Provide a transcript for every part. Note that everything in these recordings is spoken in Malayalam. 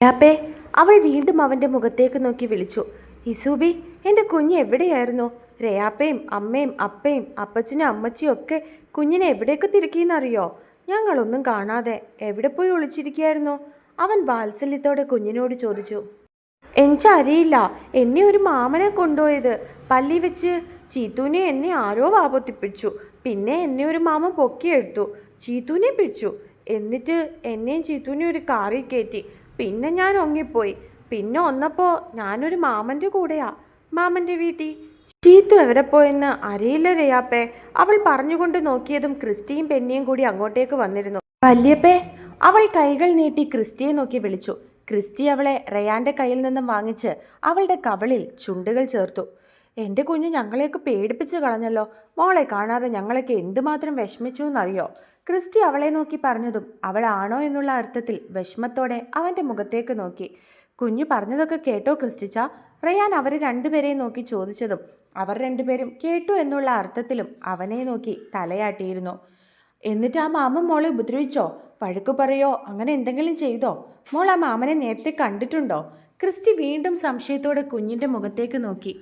യാപ്പേ, അവൾ വീണ്ടും അവൻ്റെ മുഖത്തേക്ക് നോക്കി വിളിച്ചു. ഇസൂബി, എൻ്റെ കുഞ്ഞ് എവിടെയായിരുന്നു? രയാപ്പയും അമ്മയും അപ്പയും അപ്പച്ചനും അമ്മച്ചിയും ഒക്കെ കുഞ്ഞിനെ എവിടെയൊക്കെ തിരക്കിയെന്നറിയോ? ഞങ്ങളൊന്നും കാണാതെ എവിടെ പോയി ഒളിച്ചിരിക്കുകയായിരുന്നു? അവൻ വാത്സല്യത്തോടെ കുഞ്ഞിനോട് ചോദിച്ചു. എനിക്കറിയില്ല, എന്നെ ഒരു മാമനെ കൊണ്ടുപോയത്. പള്ളി വെച്ച് ചീത്തൂനെ എന്നെ ആരോ വാപൊത്തിപ്പിടിച്ചു. പിന്നെ എന്നെ ഒരു മാമൻ പൊക്കിയെടുത്തു, ചീത്തൂനെ പിടിച്ചു. എന്നിട്ട് എന്നെയും ചീത്തൂനെ ഒരു കാറിൽ കയറ്റി. പിന്നെ ഞാൻ ഒങ്ങിപ്പോയി. പിന്നെ ഒന്നപ്പോൾ ഞാനൊരു മാമൻ്റെ കൂടെയാ, മാമൻ്റെ വീട്ടിൽ. ചീത്തു എവിടെ പോയെന്ന് അറിയില്ല രയാപ്പേ. അവൾ പറഞ്ഞുകൊണ്ട് നോക്കിയതും ക്രിസ്റ്റിയും പെന്നിയും കൂടി അങ്ങോട്ടേക്ക് വന്നിരുന്നു. വല്യപ്പേ, അവൾ കൈകൾ നീട്ടി ക്രിസ്റ്റിയെ നോക്കി വിളിച്ചു. ക്രിസ്റ്റി അവളെ റയാൻ്റെ കയ്യിൽ നിന്നും വാങ്ങിച്ച് അവളുടെ കവളിൽ ചുണ്ടുകൾ ചേർത്തു. എൻ്റെ കുഞ്ഞ് ഞങ്ങളെയൊക്കെ പേടിപ്പിച്ച് കളഞ്ഞല്ലോ. മോളെ കാണാതെ ഞങ്ങളൊക്കെ എന്തുമാത്രം വിഷമിച്ചു എന്നറിയോ? ക്രിസ്റ്റി അവളെ നോക്കി പറഞ്ഞതും അവൾ ആണോ എന്നുള്ള അർത്ഥത്തിൽ വിഷമത്തോടെ അവൻ്റെ മുഖത്തേക്ക് നോക്കി. കുഞ്ഞു പറഞ്ഞതൊക്കെ കേട്ടോ ക്രിസ്റ്റിച്ച? റയാൻ അവരെ രണ്ടുപേരെയും നോക്കി ചോദിച്ചതും അവർ രണ്ടുപേരും കേട്ടു എന്നുള്ള അർത്ഥത്തിലും അവനെ നോക്കി തലയാട്ടിയിരുന്നു. എന്നിട്ട് ആ മാമൻ മോളെ ഉപദ്രവിച്ചോ? വഴക്കു പറയോ അങ്ങനെ എന്തെങ്കിലും ചെയ്തോ? മോൾ ആ മാമനെ നേരത്തെ കണ്ടിട്ടുണ്ടോ? ക്രിസ്റ്റി വീണ്ടും സംശയത്തോടെ കുഞ്ഞിൻ്റെ മുഖത്തേക്ക് നോക്കി.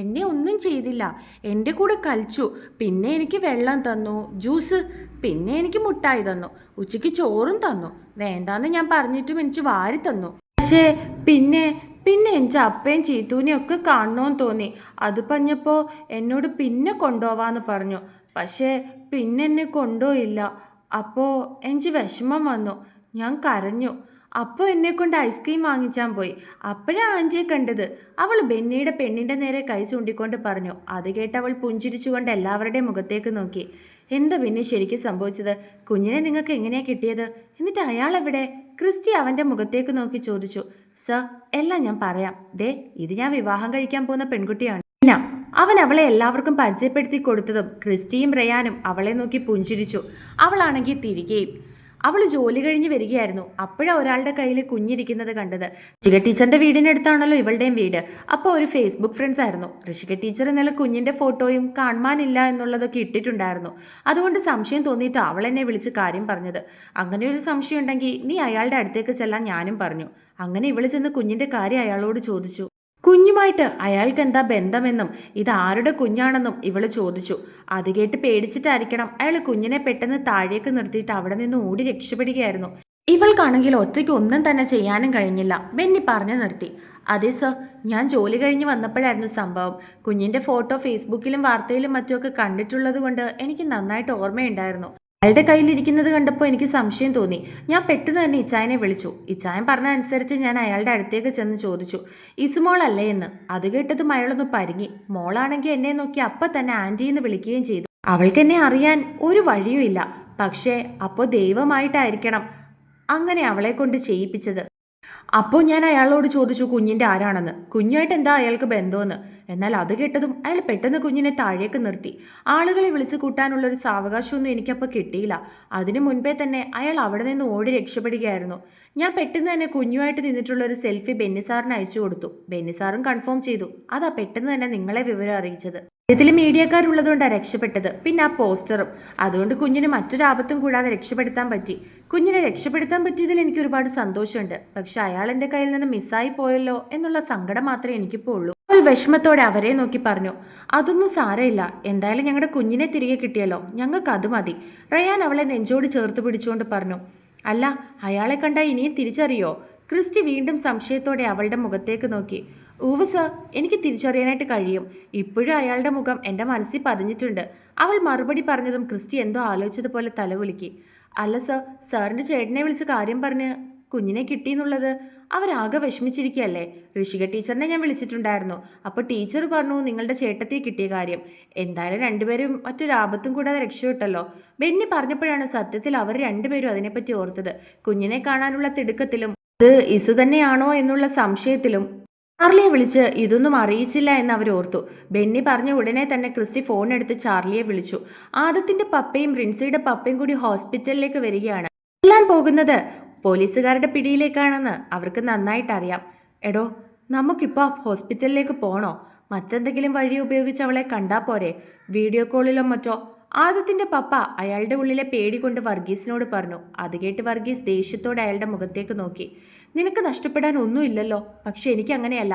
എന്നെ ഒന്നും ചെയ്തില്ല, എൻ്റെ കൂടെ കളിച്ചു. പിന്നെ എനിക്ക് വെള്ളം തന്നു, ജ്യൂസ്, പിന്നെ എനിക്ക് മുട്ടായി തന്നു, ഉച്ചയ്ക്ക് ചോറും തന്നു. വേണ്ടാന്ന് ഞാൻ പറഞ്ഞിട്ടും എനിക്ക് വാരി തന്നു. പക്ഷേ പിന്നെ പിന്നെ എനിക്ക് അപ്പയും ചീത്തൂനെയും ഒക്കെ കാണണമെന്ന് തോന്നി. അത് പറഞ്ഞപ്പോൾ എന്നോട് പിന്നെ കൊണ്ടുപോവാന്ന് പറഞ്ഞു. പക്ഷേ പിന്നെ എന്നെ കൊണ്ടുപോയില്ല. അപ്പോൾ എനിക്ക് വിഷമം വന്നു, ഞാൻ കരഞ്ഞു. അപ്പോൾ എന്നെ കൊണ്ട് ഐസ്ക്രീം വാങ്ങിച്ചാൻ പോയി. അപ്പോഴാണ് ആൻറ്റിയെ കണ്ടത്. അവൾ ബെന്നിയുടെ പെണ്ണിൻ്റെ നേരെ കൈ ചൂണ്ടിക്കൊണ്ട് പറഞ്ഞു. അത് കേട്ട് അവൾ പുഞ്ചിരിച്ചുകൊണ്ട് എല്ലാവരുടെയും മുഖത്തേക്ക് നോക്കി. എന്താ പിന്നെ ശരിക്കും സംഭവിച്ചത്? കുഞ്ഞിനെ നിങ്ങൾക്ക് എങ്ങനെയാണ് കിട്ടിയത്? എന്നിട്ട് അയാൾ എവിടെ? ക്രിസ്റ്റി അവൻ്റെ മുഖത്തേക്ക് നോക്കി ചോദിച്ചു. സർ, എല്ലാം ഞാൻ പറയാം. ദേ, ഇത് ഞാൻ വിവാഹം കഴിക്കാൻ പോകുന്ന പെൺകുട്ടിയാണ്. പിന്നെ അവൻ അവളെ എല്ലാവർക്കും പരിചയപ്പെടുത്തി കൊടുത്തതും ക്രിസ്റ്റിയും റയാനും അവളെ നോക്കി പുഞ്ചിരിച്ചു. അവളാണെങ്കിൽ തിരികെയും. അവൾ ജോലി കഴിഞ്ഞ് വരികയായിരുന്നു. അപ്പോഴാണ് ഒരാളുടെ കയ്യിൽ കുഞ്ഞിരിക്കുന്നത് കണ്ടത്. ഋഷിക ടീച്ചറിന്റെ വീടിനടുത്താണല്ലോ ഇവളുടെയും വീട്. അപ്പോൾ ഒരു ഫേസ്ബുക്ക് ഫ്രണ്ട്സ് ആയിരുന്നു. ഋഷിക ടീച്ചർ ഇന്നലെ കുഞ്ഞിന്റെ ഫോട്ടോയും കാണാനില്ല എന്നുള്ളതൊക്കെ ഇട്ടിട്ടുണ്ടായിരുന്നു. അതുകൊണ്ട് സംശയം തോന്നിയിട്ട് അവൾ എന്നെ വിളിച്ച് കാര്യം പറഞ്ഞത്. അങ്ങനെ ഒരു സംശയം ഉണ്ടെങ്കിൽ നീ അയാളുടെ അടുത്തേക്ക് ചെല്ലാൻ ഞാനും പറഞ്ഞു. അങ്ങനെ ഇവൾ ചെന്ന് കുഞ്ഞിന്റെ കാര്യം അയാളോട് ചോദിച്ചു. കുഞ്ഞുമായിട്ട് അയാൾക്ക് എന്താ ബന്ധമെന്നും ഇത് ആരുടെ കുഞ്ഞാണെന്നും ഇവള് ചോദിച്ചു. അത് കേട്ട് പേടിച്ചിട്ടായിരിക്കണം അയാൾ കുഞ്ഞിനെ പെട്ടെന്ന് താഴേക്ക് നിർത്തിയിട്ട് അവിടെ നിന്ന് ഓടി രക്ഷപ്പെടുകയായിരുന്നു. ഇവൾക്കാണെങ്കിൽ ഒറ്റയ്ക്ക് ഒന്നും തന്നെ ചെയ്യാനും കഴിഞ്ഞില്ല. ബെന്നി പറഞ്ഞു നിർത്തി. അതെ സർ, ഞാൻ ജോലി കഴിഞ്ഞ് വന്നപ്പോഴായിരുന്നു സംഭവം. കുഞ്ഞിന്റെ ഫോട്ടോ ഫേസ്ബുക്കിലും വാർത്തയിലും മറ്റുമൊക്കെ കണ്ടിട്ടുള്ളത് കൊണ്ട് എനിക്ക് നന്നായിട്ട് ഓർമ്മയുണ്ടായിരുന്നു. അയാളുടെ കയ്യിലിരിക്കുന്നത് കണ്ടപ്പോൾ എനിക്ക് സംശയം തോന്നി. ഞാൻ പെട്ടെന്ന് തന്നെ ഇച്ചായനെ വിളിച്ചു. ഇച്ചായൻ പറഞ്ഞ അനുസരിച്ച് ഞാൻ അയാളുടെ അടുത്തേക്ക് ചെന്ന് ചോദിച്ചു, ഇസുമോളല്ലേ എന്ന്. അത് കേട്ടതും അയാളൊന്ന് പരിങ്ങി. മോളാണെങ്കിൽ എന്നെ നോക്കി അപ്പം തന്നെ ആൻറ്റിന്ന് വിളിക്കുകയും ചെയ്തു. അവൾക്ക് എന്നെ അറിയാൻ ഒരു വഴിയുമില്ല. പക്ഷേ അപ്പോൾ ദൈവമായിട്ടായിരിക്കണം അങ്ങനെ അവളെ കൊണ്ട് ചെയ്യിപ്പിച്ചത്. അപ്പോൾ ഞാൻ അയാളോട് ചോദിച്ചു കുഞ്ഞിൻ്റെ ആരാണെന്ന്. കുഞ്ഞുമായിട്ട് എന്താ അയാൾക്ക് ബന്ധമെന്ന്. എന്നാൽ അത് കേട്ടതും അയാൾ പെട്ടെന്ന് കുഞ്ഞിനെ താഴേക്ക് നിർത്തി. ആളുകളെ വിളിച്ചു കൂട്ടാനുള്ളൊരു സാവകാശമൊന്നും എനിക്കപ്പോൾ കിട്ടിയില്ല. അതിനു മുൻപേ തന്നെ അയാൾ അവിടെ നിന്ന് ഓടി രക്ഷപ്പെടുകയായിരുന്നു. ഞാൻ പെട്ടെന്ന് തന്നെ കുഞ്ഞുമായിട്ട് നിന്നിട്ടുള്ളൊരു സെൽഫി ബെന്നിസാറിന് അയച്ചു കൊടുത്തു. ബെന്നിസാറും കൺഫേം ചെയ്തു. അതാ പെട്ടെന്ന് തന്നെ നിങ്ങളെ വിവരം അറിയിച്ചത്. ഇതിൽ മീഡിയക്കാരുള്ളതുകൊണ്ടാണ് രക്ഷപ്പെട്ടത്. പിന്നെ ആ പോസ്റ്ററും. അതുകൊണ്ട് കുഞ്ഞിന് മറ്റൊരു ആപത്തും കൂടാതെ രക്ഷപ്പെടുത്താൻ പറ്റി. കുഞ്ഞിനെ രക്ഷപ്പെടുത്താൻ പറ്റിയതിൽ എനിക്ക് ഒരുപാട് സന്തോഷമുണ്ട്. പക്ഷെ അയാൾ എൻ്റെ കയ്യിൽ നിന്ന് മിസ്സായി പോയല്ലോ എന്നുള്ള സങ്കടം മാത്രമേ എനിക്കിപ്പോൾ ഉള്ളൂ. അവൾ വിഷമത്തോടെ അവരെ നോക്കി പറഞ്ഞു. അതൊന്നും സാരമില്ല, എന്തായാലും ഞങ്ങളുടെ കുഞ്ഞിനെ തിരികെ കിട്ടിയല്ലോ, ഞങ്ങൾക്ക് അത് മതി. റയാൻ അവളെ നെഞ്ചോട് ചേർത്ത് പിടിച്ചുകൊണ്ട് പറഞ്ഞു. അല്ല, അയാളെ കണ്ടാൽ ഇനിയും തിരിച്ചറിയോ? ക്രിസ്റ്റി വീണ്ടും സംശയത്തോടെ അവളുടെ മുഖത്തേക്ക് നോക്കി. ഊവ് സർ, എനിക്ക് തിരിച്ചറിയാനായിട്ട് കഴിയും. ഇപ്പോഴും അയാളുടെ മുഖം എൻ്റെ മനസ്സിൽ പതിഞ്ഞിട്ടുണ്ട്. അവൾ മറുപടി പറഞ്ഞതും ക്രിസ്റ്റി എന്തോ ആലോചിച്ചതുപോലെ തലകുലുക്കി. അല്ല സർ, സാറിൻ്റെ ചേട്ടനെ വിളിച്ച് കാര്യം പറഞ്ഞ് കുഞ്ഞിനെ കിട്ടിയെന്നുള്ളത് അവരാകെ വിഷമിച്ചിരിക്കുകയല്ലേ. ഋഷിക ടീച്ചറിനെ ഞാൻ വിളിച്ചിട്ടുണ്ടായിരുന്നു. അപ്പോൾ ടീച്ചർ പറഞ്ഞു നിങ്ങളുടെ ചേട്ടത്തിയെ കിട്ടിയ കാര്യം. എന്തായാലും രണ്ടുപേരും മറ്റൊരാപത്തും കൂടാതെ രക്ഷപ്പെട്ടല്ലോ. ബെന്നി പറഞ്ഞപ്പോഴാണ് സത്യത്തിൽ അവർ രണ്ടുപേരും അതിനെപ്പറ്റി ഓർത്തത്. കുഞ്ഞിനെ കാണാനുള്ള തിടുക്കത്തിലും അത് ഇസു തന്നെയാണോ എന്നുള്ള സംശയത്തിലും ചാർലിയെ വിളിച്ച് ഇതൊന്നും അറിയിച്ചില്ല എന്ന് അവർ ഓർത്തു. ബെന്നി പറഞ്ഞ ഉടനെ തന്നെ ക്രിസ്റ്റി ഫോൺ എടുത്ത് ചാർലിയെ വിളിച്ചു. ആദത്തിന്റെ പപ്പയും റിൻസിയുടെ പപ്പയും കൂടി ഹോസ്പിറ്റലിലേക്ക് വരികയാണ്. എല്ലാം പോകുന്നത് പോലീസുകാരുടെ പിടിയിലേക്കാണെന്ന് അവർക്ക് നന്നായിട്ട് അറിയാം. എടോ, നമുക്കിപ്പോൾ ഹോസ്പിറ്റലിലേക്ക് പോകണോ? മറ്റെന്തെങ്കിലും വഴി ഉപയോഗിച്ച് അവളെ കണ്ടാൽ പോരെ? വീഡിയോ കോളിലോ മറ്റോ? ആദത്തിന്റെ പപ്പ അയാളുടെ ഉള്ളിലെ പേടി കൊണ്ട് വർഗീസിനോട് പറഞ്ഞു. അത് കേട്ട് വർഗീസ് ദേഷ്യത്തോടെ അയാളുടെ മുഖത്തേക്ക് നോക്കി. നിനക്ക് നഷ്ടപ്പെടാൻ ഒന്നുമില്ലല്ലോ. പക്ഷെ എനിക്ക് അങ്ങനെയല്ല.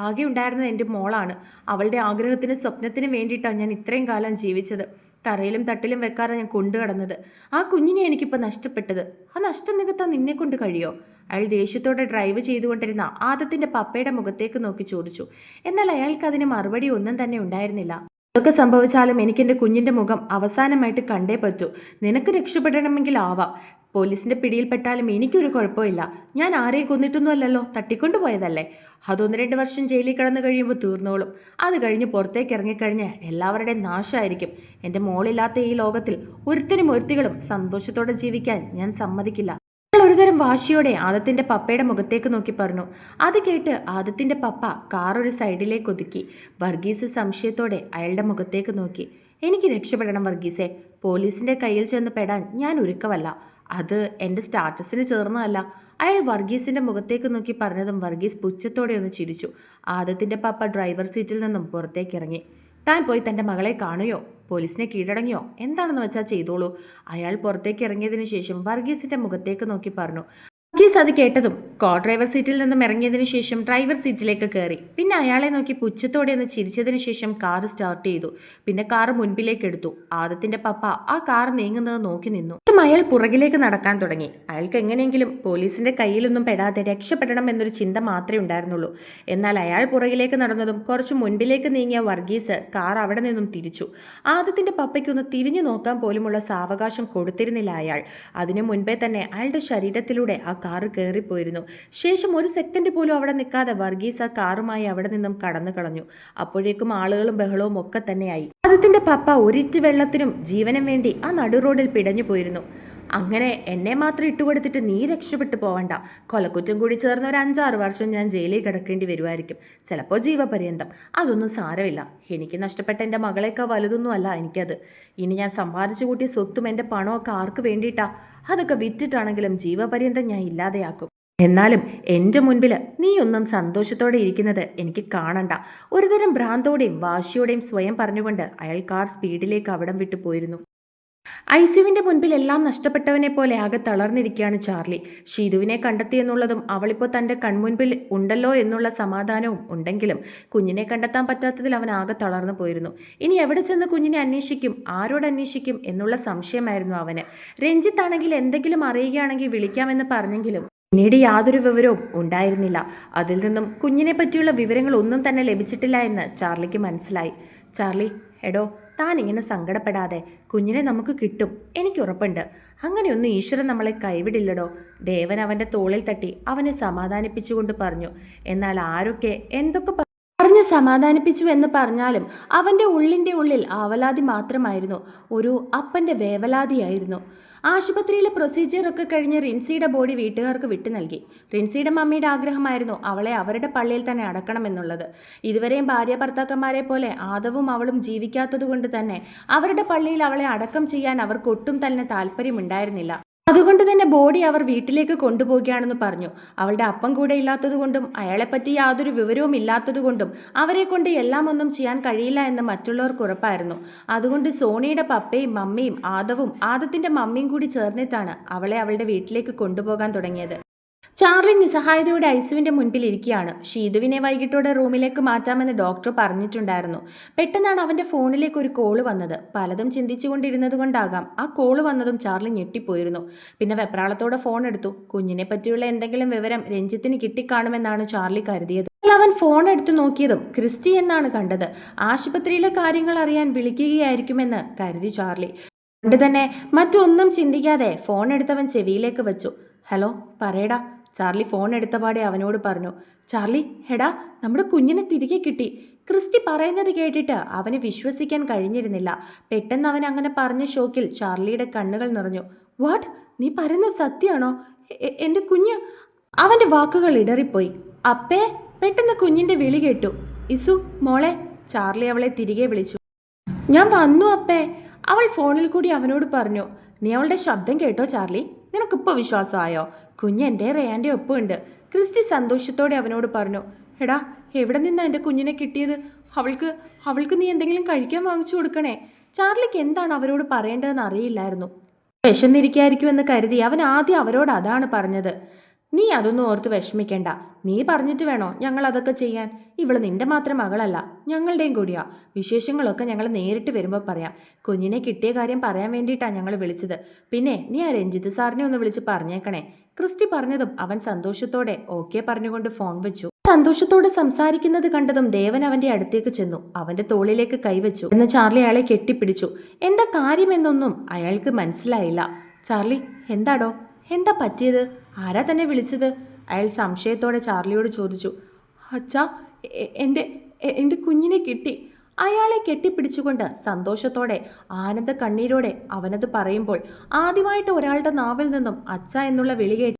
ആകെ ഉണ്ടായിരുന്നത് എൻ്റെ മോളാണ്. അവളുടെ ആഗ്രഹത്തിനും സ്വപ്നത്തിനും വേണ്ടിയിട്ടാണ് ഞാൻ ഇത്രയും കാലം ജീവിച്ചത്. തറയിലും തട്ടിലും വെക്കാതെ ഞാൻ കൊണ്ടു കടന്നത്. ആ കുഞ്ഞിനെ എനിക്കിപ്പോൾ നഷ്ടപ്പെട്ടത്. ആ നഷ്ടം നികത്താൻ നിന്നെ കൊണ്ട് കഴിയോ? അയാൾ ദേഷ്യത്തോടെ ഡ്രൈവ് ചെയ്തുകൊണ്ടിരുന്ന ആദത്തിന്റെ പപ്പയുടെ മുഖത്തേക്ക് നോക്കി ചോദിച്ചു. എന്നാൽ അയാൾക്ക് അതിന് മറുപടി ഒന്നും തന്നെ ഉണ്ടായിരുന്നില്ല. ഇതൊക്കെ സംഭവിച്ചാലും എനിക്ക് എൻ്റെ കുഞ്ഞിൻ്റെ മുഖം അവസാനമായിട്ട് കണ്ടേ പറ്റൂ. നിനക്ക് രക്ഷപ്പെടണമെങ്കിൽ ആവാം. പോലീസിന്റെ പിടിയിൽപ്പെട്ടാലും എനിക്കൊരു കുഴപ്പമില്ല. ഞാൻ ആരെയും കൊന്നിട്ടൊന്നുമല്ലല്ലോ, തട്ടിക്കൊണ്ടുപോയതല്ലേ. അതൊന്ന് 2 വർഷം ജയിലിൽ കിടന്നു കഴിയുമ്പോൾ തീർന്നോളും. അത് കഴിഞ്ഞ് പുറത്തേക്ക് ഇറങ്ങിക്കഴിഞ്ഞ് എല്ലാവരുടെയും നാശമായിരിക്കും. എൻ്റെ മോളില്ലാത്ത ഈ ലോകത്തിൽ ഒരുത്തനും ഒരുത്തികളും സന്തോഷത്തോടെ ജീവിക്കാൻ ഞാൻ സമ്മതിക്കില്ല. ഒരുതരം വാശിയോടെ ആദത്തിന്റെ പപ്പയുടെ മുഖത്തേക്ക് നോക്കി പറഞ്ഞു. അത് കേട്ട് ആദത്തിന്റെ പപ്പ കാർ ഒരു സൈഡിലേക്ക് ഒതുക്കി. വർഗീസ് സംശയത്തോടെ അയാളുടെ മുഖത്തേക്ക് നോക്കി. എനിക്ക് രക്ഷപ്പെടണം വർഗീസെ. പോലീസിന്റെ കയ്യിൽ ചെന്ന് പെടാൻ ഞാൻ ഒരുക്കമല്ല. അത് എൻ്റെ സ്റ്റാറ്റസിന് ചേർന്നതല്ല. അയാൾ വർഗീസിന്റെ മുഖത്തേക്ക് നോക്കി പറഞ്ഞതും വർഗീസ് പുച്ഛത്തോടെ ഒന്ന് ചിരിച്ചു. ആദത്തിന്റെ പപ്പ ഡ്രൈവർ സീറ്റിൽ നിന്നും പുറത്തേക്ക് ഇറങ്ങി. താൻ പോയി തൻ്റെ മകളെ കാണുകയോ പോലീസിനെ കീഴടങ്ങിയോ എന്താണെന്ന് വെച്ചാൽ ചെയ്തോളൂ. അയാൾ പുറത്തേക്ക് ഇറങ്ങിയതിനു ശേഷം വർഗീസിന്റെ മുഖത്തേക്ക് നോക്കി പറഞ്ഞു. വർഗീസ് അത് കേട്ടതും കോ ഡ്രൈവർ സീറ്റിൽ നിന്നും ഇറങ്ങിയതിനു ശേഷം ഡ്രൈവർ സീറ്റിലേക്ക് കയറി. പിന്നെ അയാളെ നോക്കി പുച്ഛത്തോടെ ഒന്ന് ചിരിച്ചതിന് ശേഷം കാർ സ്റ്റാർട്ട് ചെയ്തു. പിന്നെ കാർ മുൻപിലേക്ക് എടുത്തു. ആദത്തിന്റെ പപ്പ ആ കാർ നീങ്ങുന്നത് നോക്കി നിന്നു. അയാൾ പുറകിലേക്ക് നടക്കാൻ തുടങ്ങി. അയാൾക്ക് എങ്ങനെയെങ്കിലും പോലീസിന്റെ കയ്യിലൊന്നും പെടാതെ രക്ഷപ്പെടണം എന്നൊരു ചിന്ത മാത്രമേ ഉണ്ടായിരുന്നുള്ളൂ. എന്നാൽ അയാൾ പുറകിലേക്ക് നടന്നതും കുറച്ച് മുൻപിലേക്ക് നീങ്ങിയ വർഗീസ് കാർ അവിടെ നിന്നും തിരിച്ചു. ആദത്തിന്റെ പപ്പയ്ക്കൊന്ന് തിരിഞ്ഞു നോക്കാൻ പോലുമുള്ള സാവകാശം കൊടുത്തിരുന്നില്ല അയാൾ. അതിനു മുൻപേ തന്നെ അയാളുടെ ശരീരത്തിലൂടെ ആ കാറ് കയറിപ്പോയിരുന്നു. ശേഷം ഒരു സെക്കൻഡ് പോലും അവിടെ നിൽക്കാതെ വർഗീസ് ആ കാറുമായി അവിടെ നിന്നും കടന്നു കളഞ്ഞു. അപ്പോഴേക്കും ആളുകളും ബഹളവും ഒക്കെ തന്നെയായി. ആദത്തിന്റെ പപ്പ ഒരിറ്റ് വെള്ളത്തിനും ജീവനും വേണ്ടി ആ നടു റോഡിൽ പിടഞ്ഞു പോയിരുന്നു. അങ്ങനെ എന്നെ മാത്രം ഇട്ടുകൊടുത്തിട്ട് നീ രക്ഷപ്പെട്ടു പോവണ്ട. കൊലക്കുറ്റം കൂടി ചേർന്ന് ഒരു 5-6 വർഷം ഞാൻ ജയിലിൽ കിടക്കേണ്ടി വരുമായിരിക്കും. ചിലപ്പോൾ ജീവപര്യന്തം. അതൊന്നും സാരമില്ല. എനിക്ക് നഷ്ടപ്പെട്ട എൻ്റെ മകളേക്കാൾ വലുതൊന്നും അല്ല എനിക്കത്. ഇനി ഞാൻ സമ്പാദിച്ചു കൂട്ടിയ സ്വത്തും എൻ്റെ പണമൊക്കെ ആർക്ക് വേണ്ടിയിട്ടാ? അതൊക്കെ വിറ്റിട്ടാണെങ്കിലും ജീവപര്യന്തം ഞാൻ ഇല്ലാതെയാക്കും. എന്നാലും എൻ്റെ മുൻപിൽ നീ ഒന്നും സന്തോഷത്തോടെ ഇരിക്കുന്നത് എനിക്ക് കാണണ്ട. ഒരുതരം ഭ്രാന്തോടെയും വാശിയോടെയും സ്വയം പറഞ്ഞുകൊണ്ട് അയാൾ കാർ സ്പീഡിലേക്ക് അവിടം വിട്ടു പോയിരുന്നു. ഐസിയുവിന്റെ മുൻപിൽ എല്ലാം നഷ്ടപ്പെട്ടവനെ പോലെ ആകെ തളർന്നിരിക്കുകയാണ് ചാർലി. ഷീതുവിനെ കണ്ടെത്തിയെന്നുള്ളതും അവളിപ്പോൾ തൻ്റെ കൺമുൻപിൽ ഉണ്ടല്ലോ എന്നുള്ള സമാധാനവും ഉണ്ടെങ്കിലും കുഞ്ഞിനെ കണ്ടെത്താൻ പറ്റാത്തതിൽ അവൻ ആകെ തളർന്നു പോയിരുന്നു. ഇനി എവിടെ ചെന്ന് കുഞ്ഞിനെ അന്വേഷിക്കും, ആരോട് അന്വേഷിക്കും എന്നുള്ള സംശയമായിരുന്നു അവന്. രഞ്ജിത്താണെങ്കിൽ എന്തെങ്കിലും അറിയുകയാണെങ്കിൽ വിളിക്കാമെന്ന് പറഞ്ഞെങ്കിലും പിന്നീട് യാതൊരു വിവരവും ഉണ്ടായിരുന്നില്ല. അതിൽ നിന്നും കുഞ്ഞിനെ പറ്റിയുള്ള വിവരങ്ങൾ ഒന്നും തന്നെ ലഭിച്ചിട്ടില്ല എന്ന് ചാർലിക്ക് മനസ്സിലായി. ചാർലി, എടോ, താൻ ഇങ്ങനെ സങ്കടപ്പെടാതെ. കുഞ്ഞിനെ നമുക്ക് കിട്ടും, എനിക്കുറപ്പുണ്ട്. അങ്ങനെയൊന്നും ഈശ്വരൻ നമ്മളെ കൈവിടില്ലടോ. ദേവൻ അവൻ്റെ തോളിൽ തട്ടി അവനെ സമാധാനിപ്പിച്ചുകൊണ്ട് പറഞ്ഞു. എന്നാൽ ആരൊക്കെ എന്തൊക്കെ പറഞ്ഞ് സമാധാനിപ്പിച്ചു എന്ന് പറഞ്ഞാലും അവൻ്റെ ഉള്ളിൻ്റെ ഉള്ളിൽ ആവലാതി മാത്രമായിരുന്നു. ഒരു അപ്പൻ്റെ വേവലാതിയായിരുന്നു. ആശുപത്രിയിലെ പ്രൊസീജിയറൊക്കെ കഴിഞ്ഞ് റിൻസിയുടെ ബോഡി വീട്ടുകാർക്ക് വിട്ടു നൽകി. റിൻസിയുടെ മമ്മിയുടെ ആഗ്രഹമായിരുന്നു അവളെ അവരുടെ പള്ളിയിൽ തന്നെ അടക്കണമെന്നുള്ളത്. ഇതുവരെയും ഭാര്യ ഭർത്താക്കന്മാരെ പോലെ ആദവും അവളും ജീവിക്കാത്തതുകൊണ്ട് തന്നെ അവരുടെ പള്ളിയിൽ അവളെ അടക്കം ചെയ്യാൻ അവർക്കൊട്ടും തന്നെ താല്പര്യമുണ്ടായിരുന്നില്ല. അതുകൊണ്ട് തന്നെ ബോഡി അവർ വീട്ടിലേക്ക് കൊണ്ടുപോവുകയാണെന്ന് പറഞ്ഞു. അവളുടെ അപ്പം കൂടെ ഇല്ലാത്തതുകൊണ്ടും അയാളെപ്പറ്റി യാതൊരു വിവരവും ഇല്ലാത്തതുകൊണ്ടും അവരെ കൊണ്ട് എല്ലാം ഒന്നും ചെയ്യാൻ കഴിയില്ല എന്ന് മറ്റുള്ളവർക്ക് ഉറപ്പായിരുന്നു. അതുകൊണ്ട് സോണിയുടെ പപ്പയും മമ്മിയും ആദവും ആദത്തിന്റെ മമ്മിയും കൂടി ചേർന്നിട്ടാണ് അവളെ അവളുടെ വീട്ടിലേക്ക് കൊണ്ടുപോകാൻ തുടങ്ങിയത്. ചാർലി നിസ്സഹായതയോടെ ഐസുവിന്റെ മുൻപിൽ ഇരിക്കുകയാണ്. ഷീതുവിനെ വൈകിട്ടോടെ റൂമിലേക്ക് മാറ്റാമെന്ന് ഡോക്ടർ പറഞ്ഞിട്ടുണ്ടായിരുന്നു. പെട്ടെന്നാണ് അവന്റെ ഫോണിലേക്ക് ഒരു കോള് വന്നത്. പലതും ചിന്തിച്ചുകൊണ്ടിരുന്നത് കൊണ്ടാകാം ആ കോള് വന്നതും ചാർലി ഞെട്ടിപ്പോയിരുന്നു. പിന്നെ വെപ്രാളത്തോടെ ഫോൺ എടുത്തു. കുഞ്ഞിനെ പറ്റിയുള്ള എന്തെങ്കിലും വിവരം രഞ്ജിത്തിന് കിട്ടിക്കാണുമെന്നാണ് ചാർലി കരുതിയത്. അവൻ ഫോൺ എടുത്തു നോക്കിയതും ക്രിസ്റ്റി എന്നാണ് കണ്ടത്. ആശുപത്രിയിലെ കാര്യങ്ങൾ അറിയാൻ വിളിക്കുകയായിരിക്കുമെന്ന് കരുതി ചാർലി. അതുകൊണ്ട് തന്നെ മറ്റൊന്നും ചിന്തിക്കാതെ ഫോൺ എടുത്തവൻ ചെവിയിലേക്ക് വെച്ചു. ഹലോ, പറയടാ. ചാർലി ഫോൺ എടുത്തപാടെ അവനോട് പറഞ്ഞു. ചാർലി, എടാ, നമ്മുടെ കുഞ്ഞിനെ തിരികെ കിട്ടി. ക്രിസ്റ്റി പറയുന്നത് കേട്ടിട്ട് അവന് വിശ്വസിക്കാൻ കഴിഞ്ഞിരുന്നില്ല. പെട്ടെന്ന് അവൻ അങ്ങനെ പറഞ്ഞ ഷോക്കിൽ ചാർലിയുടെ കണ്ണുകൾ നിറഞ്ഞു. വാട്ട്? നീ പറയുന്നത് സത്യമാണോ? എൻ്റെ കുഞ്ഞ്? അവൻ്റെ വാക്കുകൾ ഇടറിപ്പോയി. അപ്പേ! പെട്ടെന്ന് കുഞ്ഞിൻ്റെ വിളി കേട്ടു. ഇസു, മോളെ. ചാർലി അവളെ തിരികെ വിളിച്ചു. ഞാൻ വന്നു അപ്പേ, അവൾ ഫോണിൽ കൂടി അവനോട് പറഞ്ഞു. നീ അവളുടെ ശബ്ദം കേട്ടോ ചാർലി? നിനക്കിപ്പോൾ വിശ്വാസമായോ? കുഞ്ഞ് എൻ്റെ റേയാൻ്റെ ഒപ്പമുണ്ട്. ക്രിസ്റ്റി സന്തോഷത്തോടെ അവനോട് പറഞ്ഞു. എടാ, എവിടെ നിന്നാ എൻ്റെ കുഞ്ഞിനെ കിട്ടിയത്? അവൾക്ക് നീ എന്തെങ്കിലും കഴിക്കാൻ വാങ്ങിച്ചു കൊടുക്കണേ. ചാർലിക്ക് എന്താണ് അവരോട് പറയേണ്ടതെന്ന് അറിയില്ലായിരുന്നു. വിശന്നിരിക്കായിരിക്കുമെന്ന് കരുതി അവൻ ആദ്യം അവരോട് അതാണ് പറഞ്ഞത്. നീ അതൊന്നും ഓർത്ത് വിഷമിക്കേണ്ട. നീ പറഞ്ഞിട്ട് വേണോ ഞങ്ങൾ അതൊക്കെ ചെയ്യാൻ? ഇവള് നിന്റെ മാത്രം മകളല്ല, ഞങ്ങളുടെയും കൂടിയാ. വിശേഷങ്ങളൊക്കെ ഞങ്ങൾ നേരിട്ട് വരുമ്പോൾ പറയാം. കുഞ്ഞിനെ കിട്ടിയ കാര്യം പറയാൻ വേണ്ടിയിട്ടാണ് ഞങ്ങൾ വിളിച്ചത്. പിന്നെ നീ ആ രഞ്ജിത്ത് സാറിനെ ഒന്ന് വിളിച്ച് പറഞ്ഞേക്കണേ. ക്രിസ്റ്റി പറഞ്ഞതും അവൻ സന്തോഷത്തോടെ ഓക്കെ പറഞ്ഞുകൊണ്ട് ഫോൺ വെച്ചു. സന്തോഷത്തോടെ സംസാരിക്കുന്നത് കണ്ടതും ദേവൻ അവന്റെ അടുത്തേക്ക് ചെന്നു. അവന്റെ തോളിലേക്ക് കൈവച്ചു. എന്ന് ചാർലി അയാളെ കെട്ടിപ്പിടിച്ചു. എന്താ കാര്യമെന്നൊന്നും അയാൾക്ക് മനസ്സിലായില്ല. ചാർലി, എന്താടോ? എന്താ പറ്റിയത്? ആരാ തന്നെ വിളിച്ചത്? അയാൾ സംശയത്തോടെ ചാർലിയോട് ചോദിച്ചു. അച്ഛാ, എൻ്റെ കുഞ്ഞിനെ കിട്ടി. അയാളെ കെട്ടിപ്പിടിച്ചുകൊണ്ട് സന്തോഷത്തോടെ ആനന്ദ കണ്ണീരോടെ അവനത് പറയുമ്പോൾ ആദ്യമായിട്ട് ഒരാളുടെ നാവിൽ നിന്നും അച്ഛ എന്നുള്ള വിളി കേട്ട്